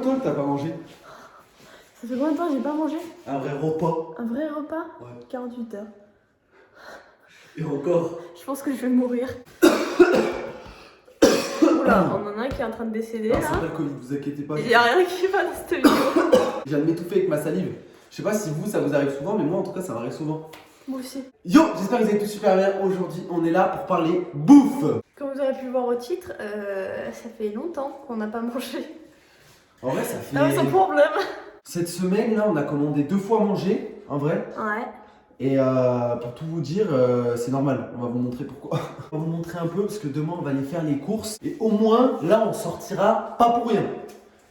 temps que t'as pas mangé? Ça fait combien de temps que j'ai pas mangé? Un vrai repas. Un vrai repas? Ouais. 48 heures. Et encore. Je pense que je vais mourir. Oula, on en a un qui est en train de décéder Non, là. c'est pas le Covid, vous inquiétez pas. Il y a rien qui va dans cette vidéo. Je viens de m'étouffer avec ma salive. Je sais pas si vous, ça vous arrive souvent, mais moi en tout cas, ça m'arrive souvent. Moi aussi. Yo, j'espère que vous allez tous super bien. Aujourd'hui, on est là pour parler bouffe. Comme vous aurez pu le voir au titre, ça fait longtemps qu'on n'a pas mangé. En vrai, ça fait. Ah, c'est un problème. Cette semaine là, on a commandé 2 fois manger, en vrai. Ouais. Et pour tout vous dire, c'est normal, on va vous montrer pourquoi. On va vous montrer un peu parce que demain on va aller faire les courses. Et au moins, là on sortira pas pour rien.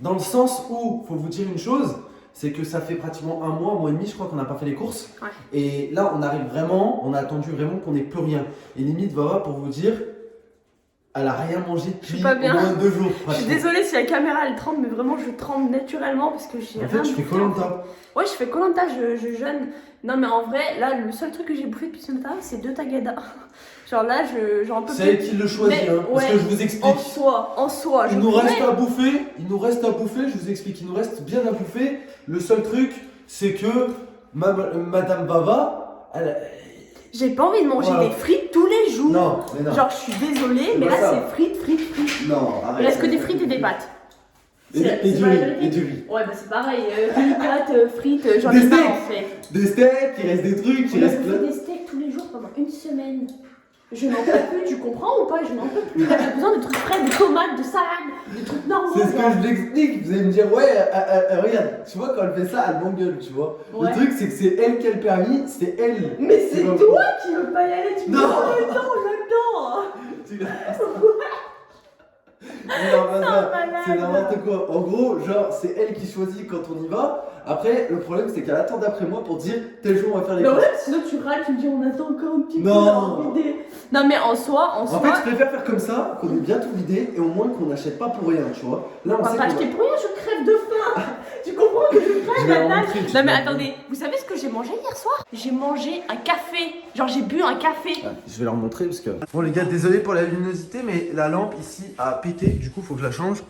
Dans le sens où, faut vous dire une chose, c'est que ça fait pratiquement un mois et demi, je crois qu'on n'a pas fait les courses. Ouais. Et là on arrive vraiment, on a attendu vraiment qu'on n'ait plus rien. Et limite, Vava, pour vous dire, elle a rien mangé depuis pas au bien. moins 2 jours. Je suis désolée si la caméra elle tremble, mais vraiment je tremble naturellement parce que j'ai En rien fait, je fais bouffé. Koh-Lanta. Ouais, je fais Koh-Lanta, je jeûne. Non, mais en vrai, là, le seul truc que j'ai bouffé depuis ce matin, c'est 2 tagada. Genre là, j'en peux plus. C'est elle qui le choisit, Mais, hein, parce ouais, que je vous explique. En soi, Il nous reste à bouffer, je vous explique, il nous reste bien à bouffer. Le seul truc, c'est que Madame Bava, elle. J'ai pas envie de manger Voilà. des frites tous les jours. Non, mais non. Genre, je suis désolée, C'est mais pas là, ça. c'est frites. Non, arrête. Il reste que des frites et des pâtes. Et C'est du pas la riz, vérité. et du riz. Ouais, bah c'est pareil. Des pâtes, frites, j'en Des ai marre steaks. en fait. Des steaks, il reste des trucs, il On a reste bouffé plein. des steaks tous les jours pendant une semaine. Je n'en peux plus, tu comprends ou pas? Je n'en peux plus. J'ai besoin de trucs frais, de tomates, de salade, de trucs normaux. C'est ce que je l'explique, vous allez me dire, ouais, regarde, tu vois, quand elle fait ça, elle m'engueule, tu vois. Ouais. Le truc, c'est que c'est elle qui a le permis, c'est elle. Mais c'est pas toi moi. qui veux pas y aller, tu me dis Non. oh, j'adore. Tu l'as- Non, mais ça, malade. c'est n'importe quoi. En gros, genre, c'est elle qui choisit quand on y va. Après, le problème, c'est qu'elle attend d'après moi pour dire tel jour on va faire les Bah courses. ouais, sinon tu râles, tu me dis on attend encore un petit peu. Non. on a envie de- Non mais en soi, En fait, je préfère faire comme ça, qu'on ait bien tout vidé et au moins qu'on n'achète pas pour rien, tu vois. Là, on va sait pas qu'on acheter pour rien, je crève de faim. Tu comprends que je Je crève vais la leur dalle. montrer, je Non vais mais leur attendez, vous savez ce que j'ai mangé hier soir? J'ai mangé un café. Genre j'ai bu un café. Je vais leur montrer parce que. Bon, les gars, désolé pour la luminosité, mais la lampe ici a pété, du coup, faut que je la change.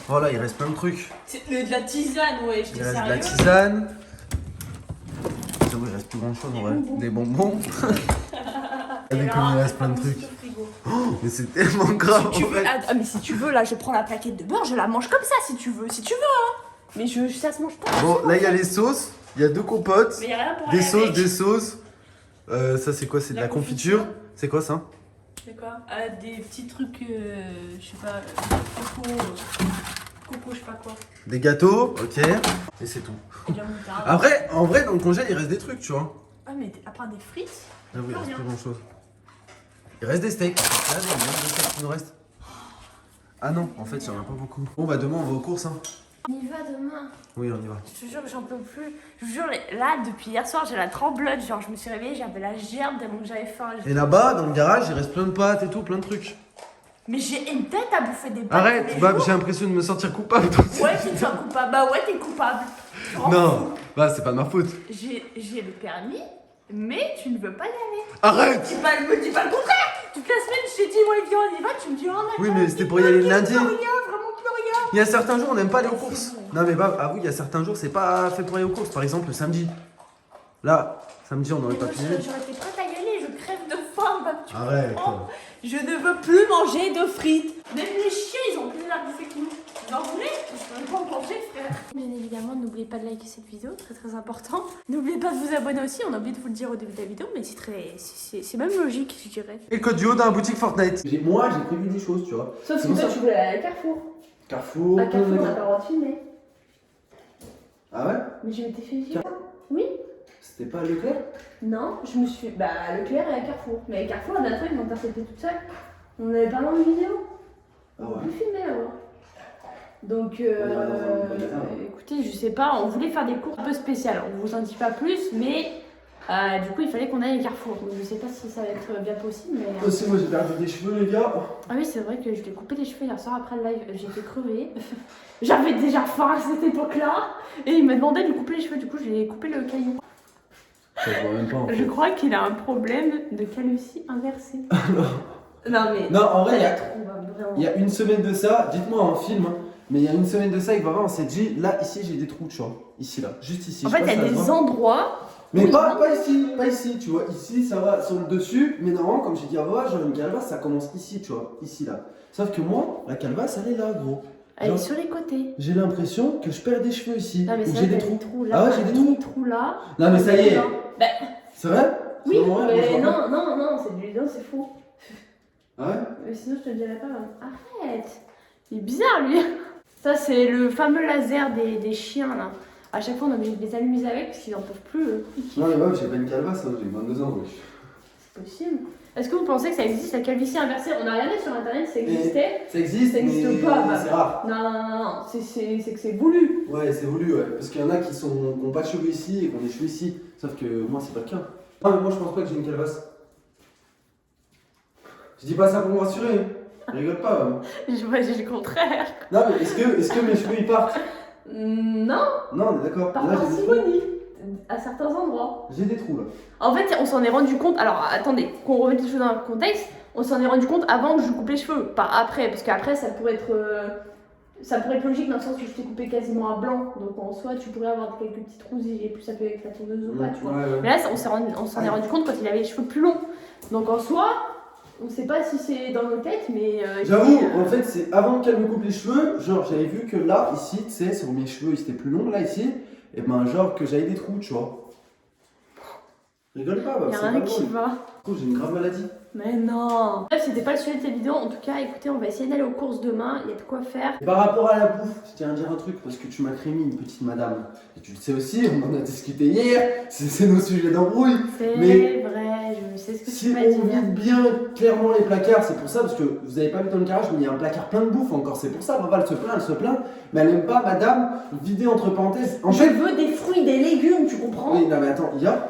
Voilà, il reste plein de trucs. C'est de la tisane, ouais, Il reste de la tisane. J'avoue, il reste plus grand chose en vrai. Des bonbons. Regardez comme il reste plein de trucs. Oh, mais c'est tellement grave en fait. Ah mais si tu veux là je prends la plaquette de beurre, je la mange comme ça si tu veux hein. Mais ça se mange pas. Bon, là il y a les sauces, il y a 2 compotes, Mais y a rien pour des aller sauces, avec. des sauces. Ça c'est quoi? C'est de la confiture. C'est quoi ça? C'est quoi? Des petits trucs, je sais pas, coco, je sais pas quoi. Des gâteaux, ok. Et c'est tout. Et de la moutarde. Après, en vrai, dans le congèle, il reste des trucs, tu vois. Ah mais à part des frites. J'avoue, il Plus reste rien. plus grand chose. Il reste des steaks. Là, il y a des steaks qui nous restent. Ah non, en fait, il y en a pas beaucoup. Bon, bah demain, on va aux courses, hein. On y va demain. Oui, on y va. Je te jure que j'en peux plus. Je vous jure, là, depuis hier soir, j'ai la tremblote. Genre, je me suis réveillée, j'avais la gerbe tellement que j'avais faim. Et là-bas, dans le garage, il reste plein de pâtes et tout, plein de trucs. Mais j'ai une tête à bouffer des pâtes. tous Arrête, les bah jours. j'ai l'impression de me sentir coupable. toi aussi. Ouais, tu te sens coupable. Bah ouais, t'es coupable. Je m'en Non, fous. bah c'est pas de ma faute. J'ai le permis, mais tu ne veux pas y aller. Arrête! Me dis pas le contraire. Toute la semaine, je t'ai dit, ouais, viens, on y va. Tu me dis, oh, d'accord. Oui, mais c'était pour y aller le lundi. Plus rien, vraiment plus rien. Il y a certains jours, on n'aime pas aller aux courses. Non, mais bah, avoue, il y a certains jours, c'est pas fait pour aller aux courses. Par exemple, le samedi. Là, samedi, on n'aurait pas pu y aller. J'aurais été prête à y aller, je crève de faim. Bah, tu Arrête. comprends. Je ne veux plus manger de frites. Même les chiens, ils ont plus la bouffer que nous. Vous en voulez? Je peux même pas en manger, frère. Bien évidemment, n'oubliez pas de liker cette vidéo, très important. N'oubliez pas de vous abonner aussi, on a oublié de vous le dire au début de la vidéo, mais c'est même logique, je dirais. Et le code du haut dans la boutique Fortnite. Moi, j'ai prévu des choses, tu vois. Sauf C'est que pour toi, ça. tu voulais aller à Carrefour. Carrefour. À Carrefour, on n'a pas le droit de filmer. Ah ouais? Mais j'ai été fait virer. Oui? C'était pas Leclerc? Non, je me suis. Bah, Leclerc et à Carrefour. Mais à Carrefour, la dernière fois, ils m'ont intercepté toute seule. On n'avait pas dans une vidéo. Ah On ouais. peut filmer alors. Donc, On ira dans un magasin. écoutez, je sais pas, on voulait faire des cours un peu spéciales. On vous en dit pas plus, mais du coup, il fallait qu'on aille à Carrefour. Donc, je sais pas si ça va être bien possible, mais. Aussi, moi j'ai perdu des cheveux, les gars. Ah oui, c'est vrai que je t'ai coupé les cheveux hier soir après le live. J'étais crevée. J'avais déjà faim à cette époque-là. Et il m'a demandé de lui couper les cheveux. Du coup, je lui ai coupé le caillou. Ça se voit même pas en Je fait. crois qu'il a un problème de calvitie inversée. Non, mais. Non, en vrai, ça va être trop, vraiment. il y a une semaine de ça, dites-moi en film, hein, Mais il y a une semaine de ça, avec Baba, on s'est dit, là, ici, j'ai des trous, tu vois. Ici, là. Juste ici. En Je sais fait, pas il y si a ça se des voit. endroits. Mais Oui. pas ici, tu vois. Ici, ça va sur le dessus. Mais normalement, comme j'ai dit à Baba, genre une calebasse, ça commence ici, tu vois. Ici, là. Sauf que moi, la calebasse, elle est là, gros. Elle est Genre, sur les côtés. j'ai l'impression que je perds des cheveux ici. Non, mais Ou c'est j'ai vrai, des t'as des trous. trous là. Ah ouais, t'as j'ai un des trous. mini trou là. Non, mais ça y est. Bah, C'est vrai? oui, C'est vrai, moi, je mais vois pas. non, c'est du. Non, c'est faux. Ah ouais? Mais sinon, je te le dirais pas. Arrête. Il est bizarre, lui. Ça, c'est le fameux laser des chiens, là. À chaque fois, on est obligé de les allumer avec parce qu'ils n'en peuvent plus. Non, mais ouais, j'ai pas une calebasse, hein, j'ai 22 ans, wesh. C'est possible. Est-ce que vous pensez que ça existe, la calvitie inversée? On a regardé sur internet si ça existait. Ça existe, Ça existe mais pas, bah. c'est rare. Non, c'est que c'est voulu. Ouais, c'est voulu, ouais. Parce qu'il y en a qui ont pas de cheveux ici et qui ont des cheveux ici. Sauf que moi, c'est pas le cas. Non, mais moi, je pense pas que j'ai une calebasse. Je dis pas ça pour me rassurer. Rigole pas. Hein. Moi, j'ai le contraire. Non, mais est-ce que mes cheveux ils partent? Non, Non, on est d'accord. par Là, j'ai des trous. parcimonie. À certains endroits. J'ai des trous là. En fait, on s'en est rendu compte. Alors, attendez, qu'on remette les choses dans le contexte. On s'en est rendu compte avant que je coupe les cheveux, pas après. Parce qu'après, ça pourrait être. Ça pourrait être logique dans le sens où je t'ai coupé quasiment à blanc. Donc en soi, tu pourrais avoir quelques petites rousses et plus ça peut avec la tondeuse ou pas, tu vois. Ouais, ouais. Mais là, on s'en est rendu compte quand il avait les cheveux plus longs. Donc en soi, on sait pas si c'est dans nos têtes, mais. J'avoue, en fait, c'est avant qu'elle me coupe les cheveux, genre j'avais vu que là, ici, tu sais, sur mes cheveux, ils étaient plus longs, là, ici, et ben, genre que j'avais des trous, tu vois. Rigole pas, bah, Il y a c'est rien pas qui drôle. va. Oh, j'ai une grave maladie. Mais non. Bref, c'était pas le sujet de cette vidéo. En tout cas, écoutez, on va essayer d'aller aux courses demain. Il y a de quoi faire. Et par rapport à la bouffe, je tiens à dire un truc, parce que tu m'as créé une petite madame. Et tu le sais aussi, on en a discuté hier, c'est nos sujets d'embrouille. C'est Mais vrai, je sais ce que Si tu m'as on dit. vide bien clairement les placards, c'est pour ça, parce que vous avez pas vu dans le garage, mais il y a un placard plein de bouffe encore, c'est pour ça, papa, elle se plaint, mais elle aime pas, madame, vider entre parenthèses. En Je fait, veux des fruits, des légumes, tu comprends? oui, non mais attends, il y a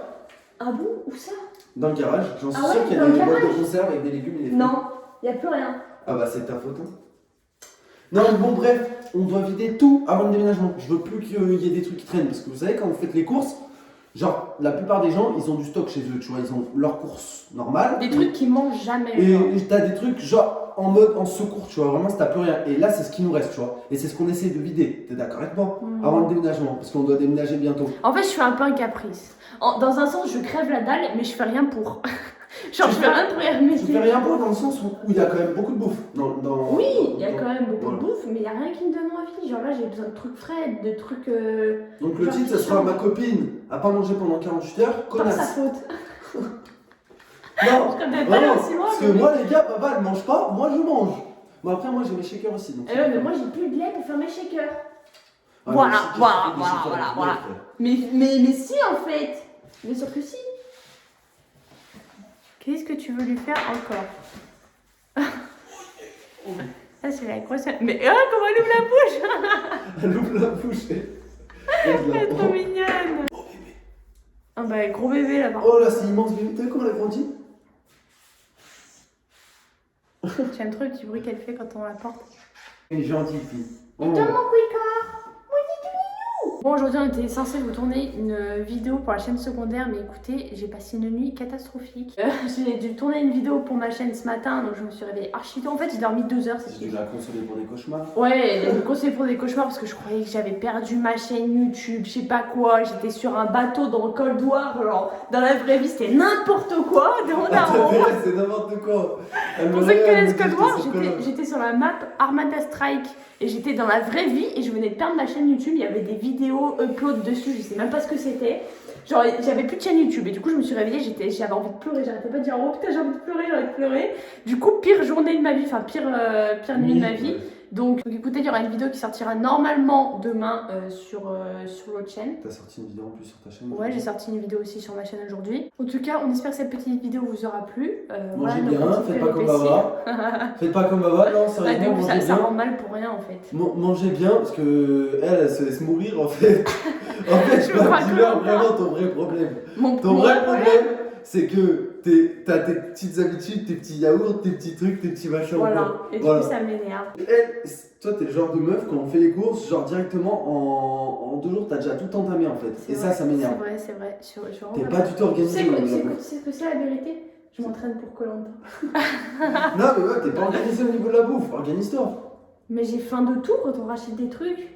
Ah bon? Où ça? dans le garage, j'en suis Ah ouais, sûr qu'il y a dans des le boîtes de garage conserve avec des légumes et des fruits. Non, y a plus rien. Ah bah c'est ta faute. Hein. Non, bon, bref, on doit vider tout avant le déménagement. Je veux plus qu'il y ait des trucs qui traînent, parce que vous savez, quand vous faites les courses, genre, la plupart des gens, ils ont du stock chez eux, tu vois, ils ont leurs courses normales. Des trucs qu'ils mangent jamais. Et genre. t'as des trucs genre en mode en secours, tu vois, vraiment si t'as plus rien. Et là, c'est ce qui nous reste, tu vois. Et c'est ce qu'on essaie de vider, t'es d'accord avec moi? Avant le déménagement, parce qu'on doit déménager bientôt. En fait, je suis un peu un caprice. Dans un sens, je crève la dalle, mais je fais rien pour. Genre, je fais rien pour y remédier. Tu fais rien pour dans le sens où il y a quand même beaucoup de bouffe. Oui, il y a quand même beaucoup voilà. de bouffe, mais il n'y a rien qui me donne envie. Genre là, j'ai besoin de trucs frais, de trucs. Donc le genre titre, ce sera ma copine a pas mangé pendant 48 heures, Par sa connasse. faute. Non, Je serais peut-être vraiment, pas aussi loin. parce que moi, les gars, papa, elle mange pas, moi je mange. Bon, après, moi j'ai mes shakers aussi. Donc Eh ouais, mais moi j'ai plus de lait pour faire mes shakers. Ouais, Voilà, mais si tu voilà, fais des voilà, shakers, voilà, ouais, voilà. frère. Mais si en fait. Bien sûr que si. Qu'est-ce que tu veux lui faire encore? Ça c'est la grosse. Mais comment elle ouvre la bouche? Elle ouvre la bouche. Elle est trop mignonne. Oh bébé. Ah bah gros bébé là-bas. Oh là, c'est immense bébé. T'as vu comment elle a grandi? J'aime trop le petit bruit qu'elle fait quand on la porte. Elle est gentille, fille. Et toi mon quicker. Bon, aujourd'hui on était censé vous tourner une vidéo pour la chaîne secondaire, mais écoutez, j'ai passé une nuit catastrophique. J'ai dû tourner une vidéo pour ma chaîne ce matin, donc je me suis réveillée archi tôt. En fait, j'ai dormi 2 heures cette Tu nuit. l'as consolé pour des cauchemars? Ouais, j'ai me conseillé pour des cauchemars parce que je croyais que j'avais perdu ma chaîne YouTube, je sais pas quoi. J'étais sur un bateau dans le Cold War, genre dans la vraie vie c'était n'importe quoi. C'est n'importe quoi. Pour ceux qui connaissent Cold War, j'étais sur la map Armada Strike et j'étais dans la vraie vie et je venais de perdre ma chaîne YouTube. Il y avait des vidéos upload dessus, je sais même pas ce que c'était. Genre j'avais plus de chaîne YouTube et du coup je me suis réveillée, j'avais envie de pleurer, j'arrêtais pas de dire oh putain j'ai envie de pleurer, j'ai envie de pleurer. Du coup pire journée de ma vie, enfin pire nuit de ma vie. Donc écoutez, il y aura une vidéo qui sortira normalement demain sur l'autre chaîne. T'as sorti une vidéo en plus sur ta chaîne? Ouais, j'ai sorti une vidéo aussi sur ma chaîne aujourd'hui. En tout cas, on espère que cette petite vidéo vous aura plu. Mangez nos bien, petites faites pas comme péripéties. Baba. Faites pas comme Baba, non, Bah, sérieusement, donc, mangez ça bien. rend mal pour rien en fait. Mangez bien parce que elle se laisse mourir en fait. En fait, Je crois que dis-leur non. vraiment ton vrai problème. Ton Mon vrai problème, problème, c'est que t'as tes petites habitudes, tes petits yaourts, tes petits trucs, tes petits machins. voilà. encore. Et du Voilà. coup, ça m'énerve. Elle, toi, t'es le genre de meuf, quand on fait les courses, genre directement en 2 jours, t'as déjà tout entamé en fait. C'est Et vrai, ça m'énerve. C'est vrai, c'est vrai. Je suis vraiment T'es comme pas ça. du tout Tu organisé. sais au niveau de la tu bouffe. sais ce que c'est la vérité? Je m'entraîne pour Koh-Lanta. Non, mais ouais, t'es pas organisé au niveau de la bouffe. Organise-toi. Mais j'ai faim de tout quand on rachète des trucs.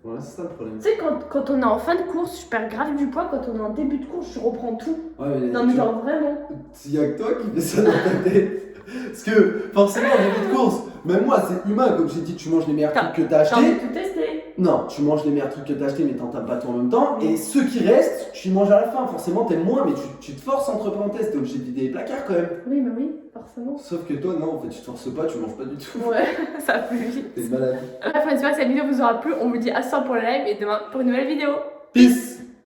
Voilà, c'est ça le problème. Tu sais, quand on est en fin de course, je perds grave du poids. Quand on est en début de course, je reprends tout. Ouais, mais Non, mais genre vraiment. il y a que toi qui fais ça dans ta tête. Parce que forcément, en début de course, même moi, c'est humain. Comme j'ai dit, tu manges les meilleurs trucs que t'as J'ai envie de achetés. tout tester. Non, tu manges les meilleurs trucs que t'as achetés, mais t'en tapes pas tout en même temps. Et ceux qui restent, tu les manges à la fin. Forcément, t'aimes moins, mais tu te forces entre parenthèses. T'es obligé de vider les placards quand même. Oui, bah oui, forcément. Sauf que toi, non, en fait, tu te forces pas, tu manges pas du tout. Ouais, ça va plus vite. T'es malade. Bref, on espère que cette vidéo vous aura plu. On vous dit à 100 pour le live et demain pour une nouvelle vidéo. Peace!